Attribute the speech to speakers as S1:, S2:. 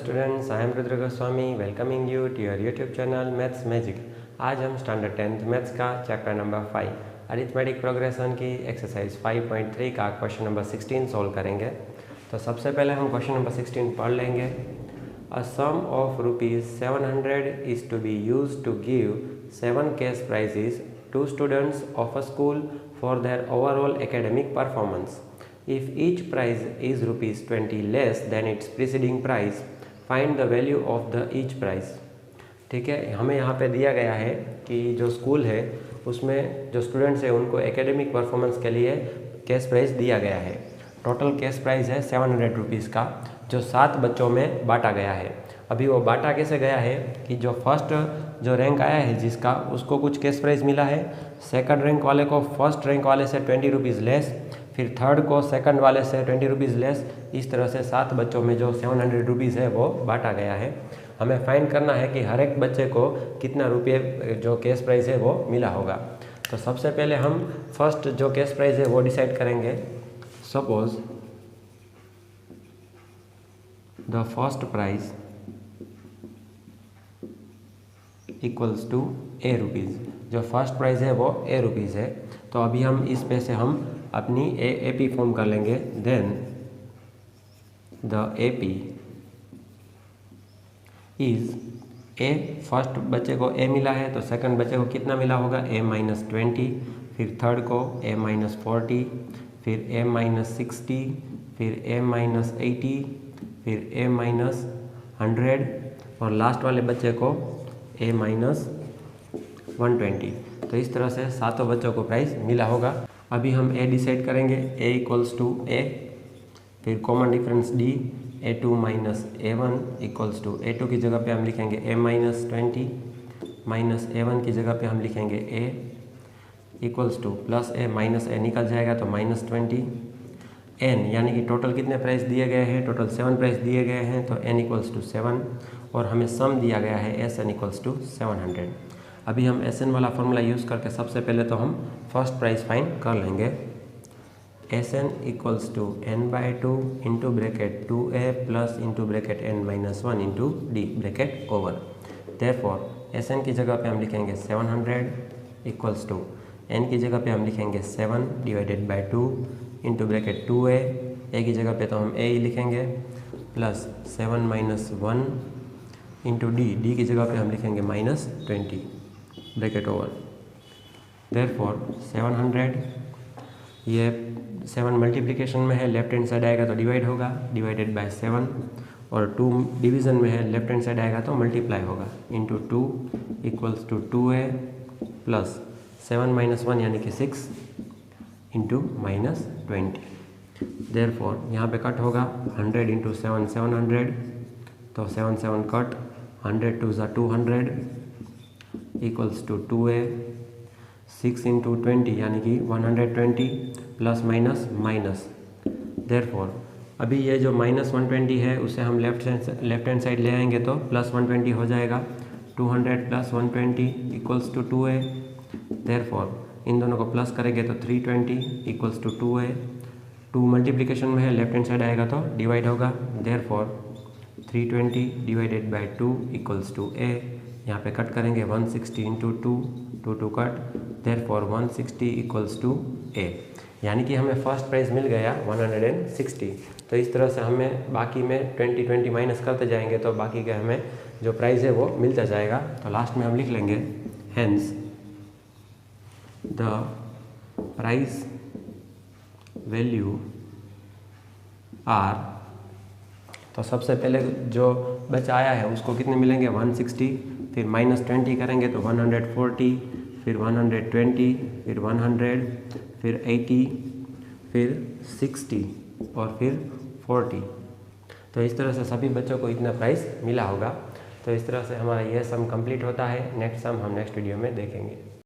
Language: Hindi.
S1: students, I am Rudra Goswami welcoming you to your YouTube channel Maths Magic। आज हम स्टैंडर्ड 10th मैथ्स का चैप्टर नंबर 5 अरिथमेटिक प्रोग्रेशन की एक्सरसाइज 5.3 का क्वेश्चन नंबर 16 सॉल्व करेंगे। तो सबसे पहले हम क्वेश्चन नंबर 16 पढ़ लेंगे। A sum of ₹700 is to be used to give 7 cash prizes to students of a school for their overall academic performance. If each prize is ₹20 less than its preceding price, find the value of the each prize। ठीक है, हमें यहाँ पे दिया गया है कि जो स्कूल है उसमें जो स्टूडेंट्स हैं उनको एकेडमिक परफॉर्मेंस के लिए कैश प्राइज दिया गया है। टोटल कैश प्राइज है ₹700 का, जो 7 बच्चों में बांटा गया है। अभी वो बांटा कैसे गया है कि जो फर्स्ट जो रैंक आया है जिसका, उसको कुछ कैश प्राइज मिला है, सेकंड रैंक वाले को फर्स्ट रैंक वाले से ₹20 लेस, फिर थर्ड को सेकंड वाले से ₹20 लेस। इस तरह से 7 बच्चों में जो ₹700 है वो बांटा गया है। हमें फाइंड करना है कि हर एक बच्चे को कितना रुपये जो कैश प्राइज है वो मिला होगा। तो सबसे पहले हम फर्स्ट जो कैश प्राइज है वो डिसाइड करेंगे। Suppose the first prize equals to ₹a। जो फर्स्ट प्राइज है वो ₹a है। तो अभी हम इस पे से हम अपनी AP फॉर्म कर लेंगे। Then the AP is A, first बच्चे को A मिला है तो सेकंड बच्चे को कितना मिला होगा, A-20, फिर थर्ड को A-40, फिर A-60, फिर A-80, फिर A-100 और लास्ट वाले बच्चे को A-120। तो इस तरह से 7 बच्चों को प्राइस मिला होगा। अभी हम A डिसाइड करेंगे। A इक्वल्स टू A, फिर कॉमन डिफरेंस D, A2 माइनस A1 इक्वल्स टू A2 की जगह पे हम लिखेंगे A-20 माइनस A1 की जगह पे हम लिखेंगे A equals two plus A minus A निकल जाएगा तो -20 N, यानी कि टोटल कितने प्राइस दिए गए हैं, टोटल 7 प्राइस दिए गए हैं। तो N इक्वल्स टू 7 और हमें सम दिया गया है SN इक्वल्स टू 700। अभी हम SN वाला फॉर्मूला यूज़ करके सबसे पहले तो हम फर्स्ट प्राइस फाइंड कर लेंगे। SN equals to n/2 into bracket 2a plus into bracket n-1 into d bracket over. Therefore SN की जगह पे हम लिखेंगे 700 इक्वल्स टू n की जगह पे हम लिखेंगे 7 divided by 2 into bracket 2a, a की जगह पे तो हम a ही लिखेंगे, प्लस 7-1 इंटू d की जगह पे हम लिखेंगे -20 ब्रैकेट ओवर। देयरफॉर 700, ये 7 मल्टीप्लिकेशन में है, लेफ्ट हैंड साइड आएगा तो डिवाइड होगा, डिवाइडेड बाय 7, और 2 डिवीज़न में है, लेफ्ट हैंड साइड आएगा तो मल्टीप्लाई होगा, into 2 equals to 2a plus 7-1 यानी कि 6 इंटू -20। देयरफॉर यहाँ पे कट होगा 100 इंटू 7 700, तो 7 कट, 100 2 ज़ा 200 इक्वल्स टू 2a, 6 इंटू 20 यानी कि 120 प्लस माइनस माइनस। देयरफॉर अभी ये जो -120 है उसे हम लेफ्ट हैंड साइड ले आएंगे तो +120 हो जाएगा। 200 plus 120 equals to 2a। Therefore इन दोनों को प्लस करेंगे तो 320 इक्वल्स टू 2a। 2 मल्टीप्लिकेशन में है, लेफ्ट हैंड साइड आएगा तो डिवाइड होगा। Therefore 320 divided by 2 equals to a। यहाँ पे कट करेंगे 160 into 2 cut, therefore 160 equals to a। यानी कि हमें फर्स्ट प्राइज मिल गया 160। तो इस तरह से हमें बाकी में 20 माइनस करते जाएंगे तो बाकी के हमें जो प्राइस है वो मिलता जाएगा। तो लास्ट में हम लिख लेंगे hence the price value are. तो सबसे पहले जो बचा आया है उसको कितने मिलेंगे, 160, फिर -20 करेंगे तो 140, फिर 120, फिर 100, फिर 80, फिर 60 और फिर 40। तो इस तरह से सभी बच्चों को इतना प्राइस मिला होगा। तो इस तरह से हमारा यह सम कंप्लीट होता है। नेक्स्ट सम हम नेक्स्ट वीडियो में देखेंगे।